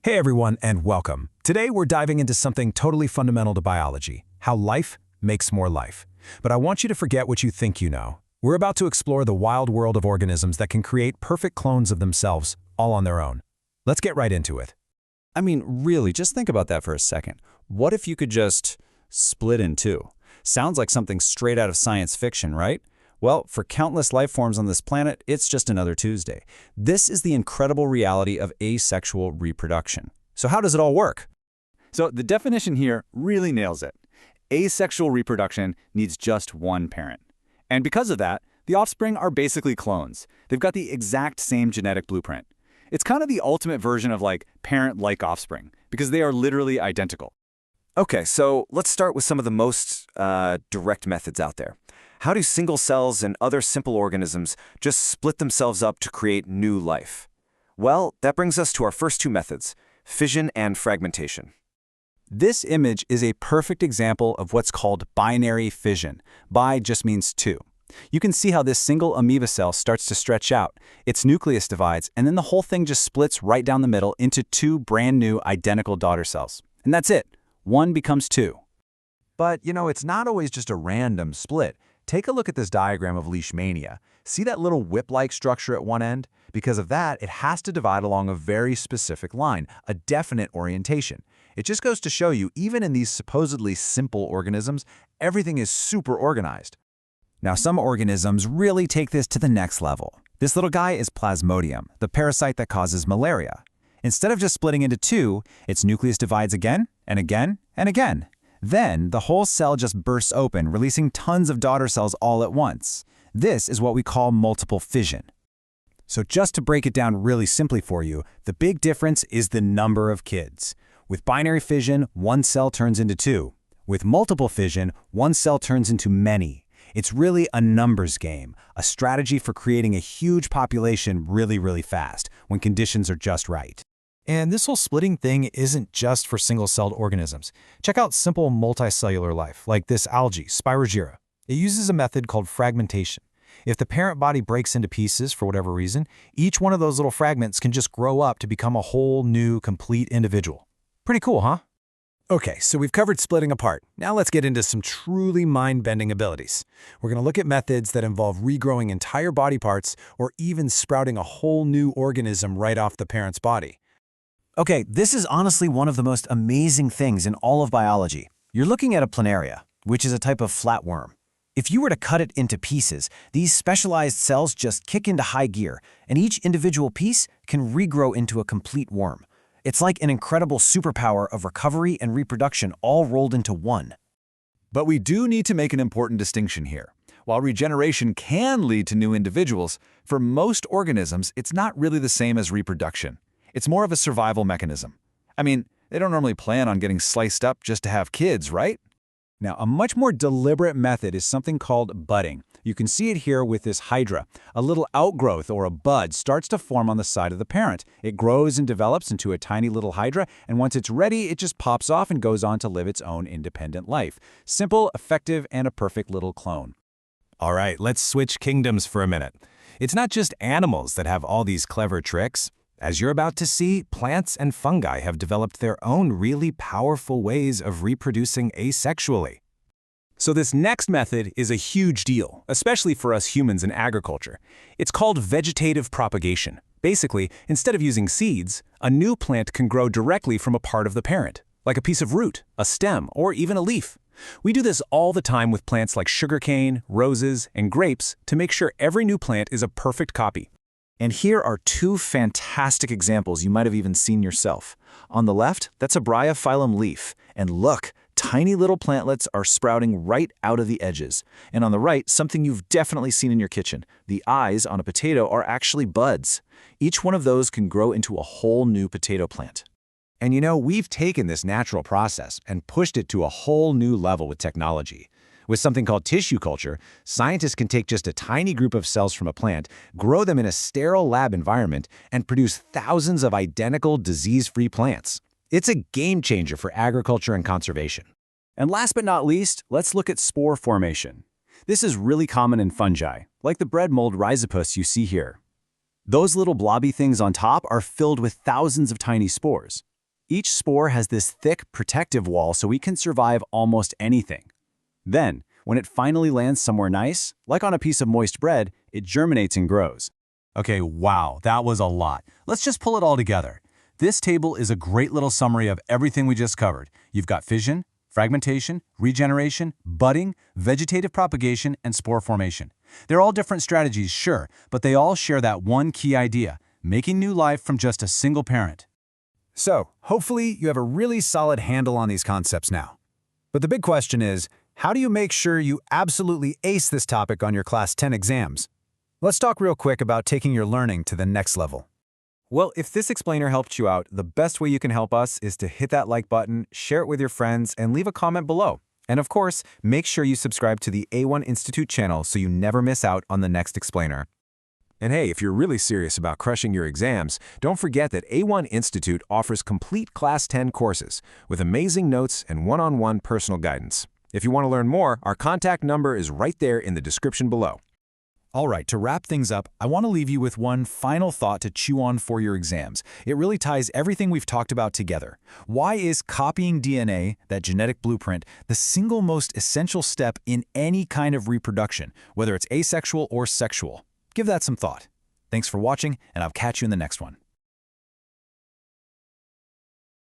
Hey everyone, and welcome. Today we're diving into something totally fundamental to biology, how life makes more life. But I want you to forget what you think you know. We're about to explore the wild world of organisms that can create perfect clones of themselves, all on their own. Let's get right into it. I mean, really, just think about that for a second. What if you could just split in two? Sounds like something straight out of science fiction, right? Well, for countless life forms on this planet, it's just another Tuesday. This is the incredible reality of asexual reproduction. So how does it all work? So the definition here really nails it. Asexual reproduction needs just one parent. And because of that, the offspring are basically clones. They've got the exact same genetic blueprint. It's kind of the ultimate version of like parent-like offspring, because they are literally identical. Okay, so let's start with some of the most direct methods out there. How do single cells and other simple organisms just split themselves up to create new life? Well, that brings us to our first two methods, fission and fragmentation. This image is a perfect example of what's called binary fission. Bi just means two. You can see how this single amoeba cell starts to stretch out, its nucleus divides, and then the whole thing just splits right down the middle into two brand new identical daughter cells. And that's it. One becomes two. But, it's not always just a random split. Take a look at this diagram of leishmania. See that little whip-like structure at one end? Because of that, it has to divide along a very specific line, a definite orientation. It just goes to show you, even in these supposedly simple organisms, everything is super organized. Now, some organisms really take this to the next level. This little guy is Plasmodium, the parasite that causes malaria. Instead of just splitting into two, its nucleus divides again and again and again. Then, the whole cell just bursts open, releasing tons of daughter cells all at once. This is what we call multiple fission. So just to break it down really simply for you, the big difference is the number of kids. With binary fission, one cell turns into two. With multiple fission, one cell turns into many. It's really a numbers game, a strategy for creating a huge population really fast, when conditions are just right. And this whole splitting thing isn't just for single-celled organisms. Check out simple multicellular life, like this algae, Spirogyra. It uses a method called fragmentation. If the parent body breaks into pieces for whatever reason, each one of those little fragments can just grow up to become a whole new, complete individual. Pretty cool, huh? Okay, so we've covered splitting apart. Now let's get into some truly mind-bending abilities. We're going to look at methods that involve regrowing entire body parts or even sprouting a whole new organism right off the parent's body. Okay, this is honestly one of the most amazing things in all of biology. You're looking at a planaria, which is a type of flatworm. If you were to cut it into pieces, these specialized cells just kick into high gear, and each individual piece can regrow into a complete worm. It's like an incredible superpower of recovery and reproduction all rolled into one. But we do need to make an important distinction here. While regeneration can lead to new individuals, for most organisms, it's not really the same as reproduction. It's more of a survival mechanism. I mean, they don't normally plan on getting sliced up just to have kids, right? Now, a much more deliberate method is something called budding. You can see it here with this hydra. A little outgrowth or a bud starts to form on the side of the parent. It grows and develops into a tiny little hydra, and once it's ready, it just pops off and goes on to live its own independent life. Simple, effective, and a perfect little clone. All right, let's switch kingdoms for a minute. It's not just animals that have all these clever tricks. As you're about to see, plants and fungi have developed their own really powerful ways of reproducing asexually. So this next method is a huge deal, especially for us humans in agriculture. It's called vegetative propagation. Basically, instead of using seeds, a new plant can grow directly from a part of the parent, like a piece of root, a stem, or even a leaf. We do this all the time with plants like sugarcane, roses, and grapes to make sure every new plant is a perfect copy. And here are two fantastic examples you might have even seen yourself. On the left, that's a bryophyllum leaf. And look, tiny little plantlets are sprouting right out of the edges. And on the right, something you've definitely seen in your kitchen. The eyes on a potato are actually buds. Each one of those can grow into a whole new potato plant. And we've taken this natural process and pushed it to a whole new level with technology. With something called tissue culture, scientists can take just a tiny group of cells from a plant, grow them in a sterile lab environment, and produce thousands of identical disease-free plants. It's a game changer for agriculture and conservation. And last but not least, let's look at spore formation. This is really common in fungi, like the bread mold Rhizopus you see here. Those little blobby things on top are filled with thousands of tiny spores. Each spore has this thick, protective wall so it can survive almost anything. Then, when it finally lands somewhere nice, like on a piece of moist bread, it germinates and grows. Okay, wow, that was a lot. Let's just pull it all together. This table is a great little summary of everything we just covered. You've got fission, fragmentation, regeneration, budding, vegetative propagation, and spore formation. They're all different strategies, sure, but they all share that one key idea, making new life from just a single parent. So, hopefully you have a really solid handle on these concepts now. But the big question is, how do you make sure you absolutely ace this topic on your Class 10 exams? Let's talk real quick about taking your learning to the next level. Well, if this explainer helped you out, the best way you can help us is to hit that like button, share it with your friends, and leave a comment below. And of course, make sure you subscribe to the A1 Institute channel so you never miss out on the next explainer. And hey, if you're really serious about crushing your exams, don't forget that A1 Institute offers complete Class 10 courses with amazing notes and one-on-one personal guidance. If you want to learn more, our contact number is right there in the description below. All right, to wrap things up, I want to leave you with one final thought to chew on for your exams. It really ties everything we've talked about together. Why is copying DNA, that genetic blueprint, the single most essential step in any kind of reproduction, whether it's asexual or sexual? Give that some thought. Thanks for watching, and I'll catch you in the next one.